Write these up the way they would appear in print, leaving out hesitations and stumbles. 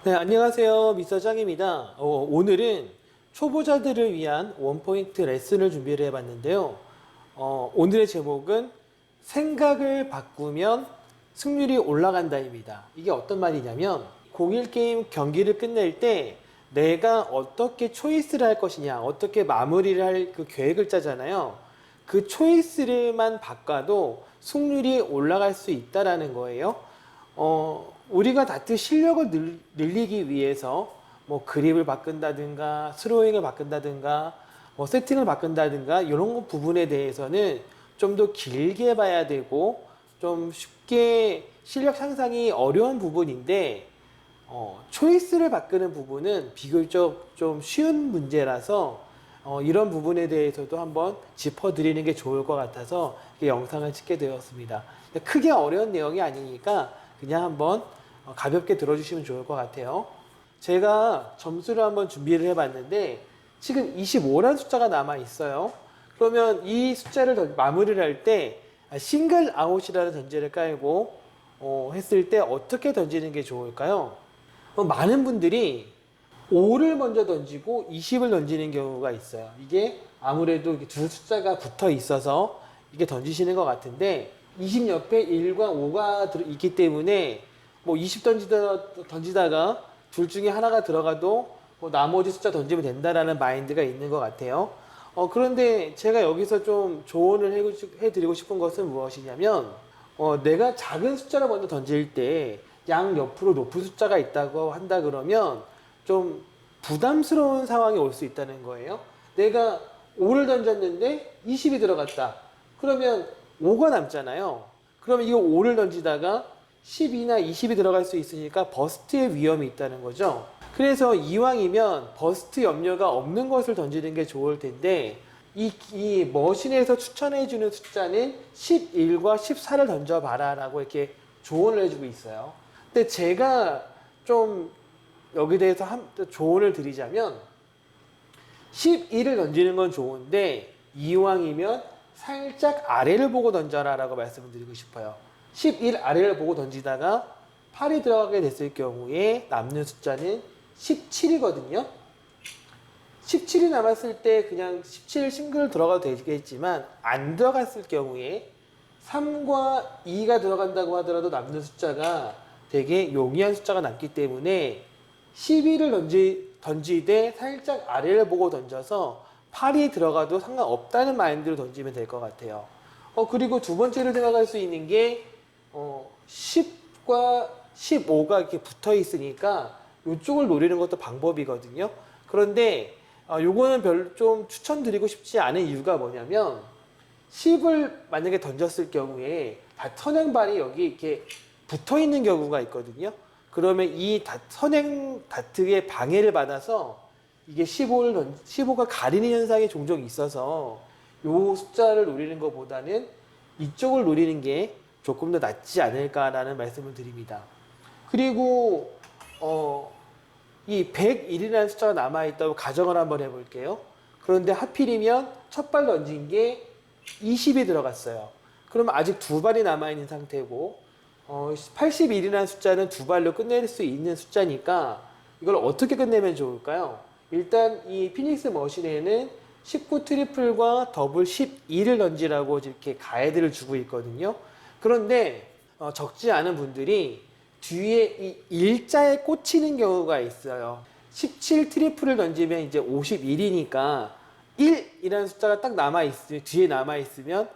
네, 안녕하세요. 미스터 짱입니다. 오늘은 초보자들을 위한 원포인트 레슨을 준비를 해봤는데요. 오늘의 제목은 생각을 바꾸면 승률이 올라간다입니다. 이게 어떤 말이냐면 01 게임 경기를 끝낼 때 내가 어떻게 초이스를 할 것이냐, 어떻게 마무리를 할 그 계획을 짜잖아요. 그 초이스를만 바꿔도 승률이 올라갈 수 있다라는 거예요. 우리가 다트 실력을 늘리기 위해서 뭐 그립을 바꾼다든가 스로잉을 바꾼다든가 뭐 세팅을 바꾼다든가 이런 부분에 대해서는 좀 더 길게 봐야 되고 좀 쉽게 실력 향상이 어려운 부분인데 초이스를 바꾸는 부분은 비교적 좀 쉬운 문제라서 이런 부분에 대해서도 한번 짚어드리는 게 좋을 것 같아서 이 영상을 찍게 되었습니다. 크게 어려운 내용이 아니니까 그냥 한번 가볍게 들어주시면 좋을 것 같아요. 제가 점수를 한번 준비를 해봤는데 지금 25라는 숫자가 남아 있어요. 그러면 이 숫자를 마무리를 할 때 싱글 아웃이라는 전제를 깔고 했을 때 어떻게 던지는 게 좋을까요? 많은 분들이 5를 먼저 던지고 20을 던지는 경우가 있어요. 이게 아무래도 두 숫자가 붙어 있어서 이게 던지시는 것 같은데 20 옆에 1과 5가 있기 때문에 뭐 20 던지다가 둘 중에 하나가 들어가도 뭐 나머지 숫자 던지면 된다라는 마인드가 있는 것 같아요. 그런데 제가 여기서 좀 조언을 해드리고 싶은 것은 무엇이냐면 내가 작은 숫자를 먼저 던질 때 양 옆으로 높은 숫자가 있다고 한다 그러면 좀 부담스러운 상황이 올 수 있다는 거예요. 내가 5를 던졌는데 20이 들어갔다. 그러면 5가 남잖아요. 그러면 이거 5를 던지다가 10이나 20이 들어갈 수 있으니까 버스트의 위험이 있다는 거죠. 그래서 이왕이면 버스트 염려가 없는 것을 던지는 게 좋을 텐데 이 머신에서 추천해주는 숫자는 11과 14를 던져봐라 라고 이렇게 조언을 해주고 있어요. 근데 제가 좀 여기 대해서 조언을 드리자면 11을 던지는 건 좋은데 이왕이면 살짝 아래를 보고 던져라 라고 말씀을 드리고 싶어요. 11 아래를 보고 던지다가 8이 들어가게 됐을 경우에 남는 숫자는 17이거든요. 17이 남았을 때 그냥 17 싱글 들어가도 되겠지만 안 들어갔을 경우에 3과 2가 들어간다고 하더라도 남는 숫자가 되게 용이한 숫자가 남기 때문에 12를 던지되 살짝 아래를 보고 던져서 8이 들어가도 상관없다는 마인드로 던지면 될 것 같아요. 그리고 두 번째로 생각할 수 있는 게 10과 15가 이렇게 붙어 있으니까 이쪽을 노리는 것도 방법이거든요. 그런데 요거는 별로 좀 추천드리고 싶지 않은 이유가 뭐냐면 10을 만약에 던졌을 경우에 선행발이 여기 이렇게 붙어 있는 경우가 있거든요. 그러면 이 선행 다트의 방해를 받아서 이게 15가 가리는 현상이 종종 있어서 요 숫자를 노리는 것보다는 이쪽을 노리는 게 조금 더 낫지 않을까라는 말씀을 드립니다. 그리고 이 101이라는 숫자가 남아있다고 가정을 한번 해볼게요. 그런데 하필이면 첫 발 던진 게 20이 들어갔어요. 그러면 아직 두 발이 남아있는 상태고 81이라는 숫자는 두 발로 끝낼 수 있는 숫자니까 이걸 어떻게 끝내면 좋을까요? 일단 이 피닉스 머신에는 19 트리플과 더블 12를 던지라고 이렇게 가이드를 주고 있거든요. 그런데 적지 않은 분들이 뒤에 이 일자에 꽂히는 경우가 있어요. 17 트리플을 던지면 이제 51이니까 1이라는 숫자가 딱 남아있으면, 뒤에 남아있으면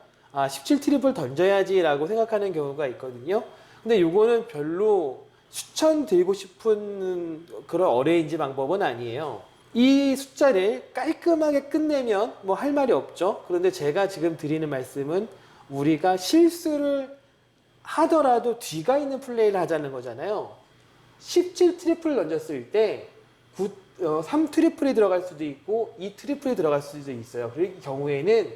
17 트리플 던져야지 라고 생각하는 경우가 있거든요. 근데 이거는 별로 추천드리고 싶은 그런 어레인지 방법은 아니에요. 이 숫자를 깔끔하게 끝내면 뭐 할 말이 없죠. 그런데 제가 지금 드리는 말씀은 우리가 실수를 하더라도 뒤가 있는 플레이를 하자는 거잖아요. 17 트리플 던졌을 때 3 트리플이 들어갈 수도 있고 2 트리플이 들어갈 수도 있어요. 그럴 경우에는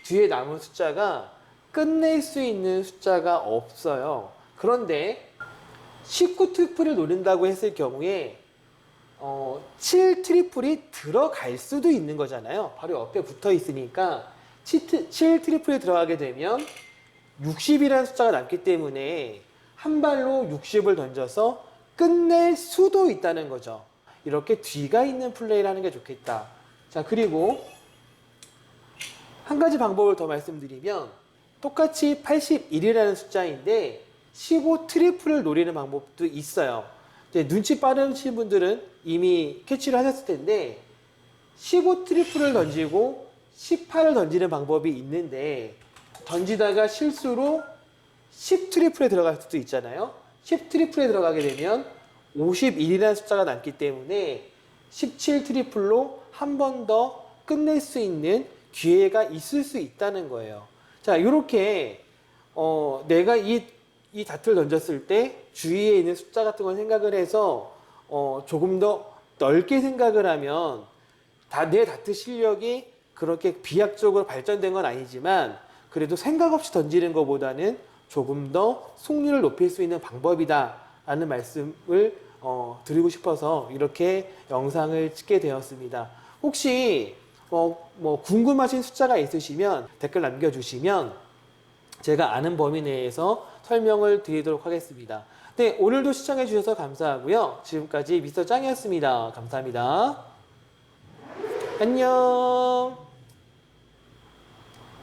뒤에 남은 숫자가 끝낼 수 있는 숫자가 없어요. 그런데 19 트리플을 노린다고 했을 경우에 7 트리플이 들어갈 수도 있는 거잖아요. 바로 옆에 붙어 있으니까 7 트리플이 들어가게 되면 60이라는 숫자가 남기 때문에 한 발로 60을 던져서 끝낼 수도 있다는 거죠. 이렇게 뒤가 있는 플레이를 하는 게 좋겠다. 자, 그리고 한 가지 방법을 더 말씀드리면 똑같이 81이라는 숫자인데 15 트리플을 노리는 방법도 있어요. 이제 눈치 빠르신 분들은 이미 캐치를 하셨을 텐데 15 트리플을 던지고 18을 던지는 방법이 있는데 던지다가 실수로 10 트리플에 들어갈 수도 있잖아요. 10 트리플에 들어가게 되면 51이라는 숫자가 남기 때문에 17 트리플로 한 번 더 끝낼 수 있는 기회가 있을 수 있다는 거예요. 자, 이렇게 내가 이 다트를 던졌을 때 주위에 있는 숫자 같은 걸 생각을 해서 조금 더 넓게 생각을 하면 내 다트 실력이 그렇게 비약적으로 발전된 건 아니지만 그래도 생각 없이 던지는 것보다는 조금 더 승률을 높일 수 있는 방법이다 라는 말씀을 드리고 싶어서 이렇게 영상을 찍게 되었습니다. 혹시 뭐 궁금하신 숫자가 있으시면 댓글 남겨주시면 제가 아는 범위 내에서 설명을 드리도록 하겠습니다. 네, 오늘도 시청해 주셔서 감사하고요. 지금까지 미스터 짱이었습니다. 감사합니다. 안녕.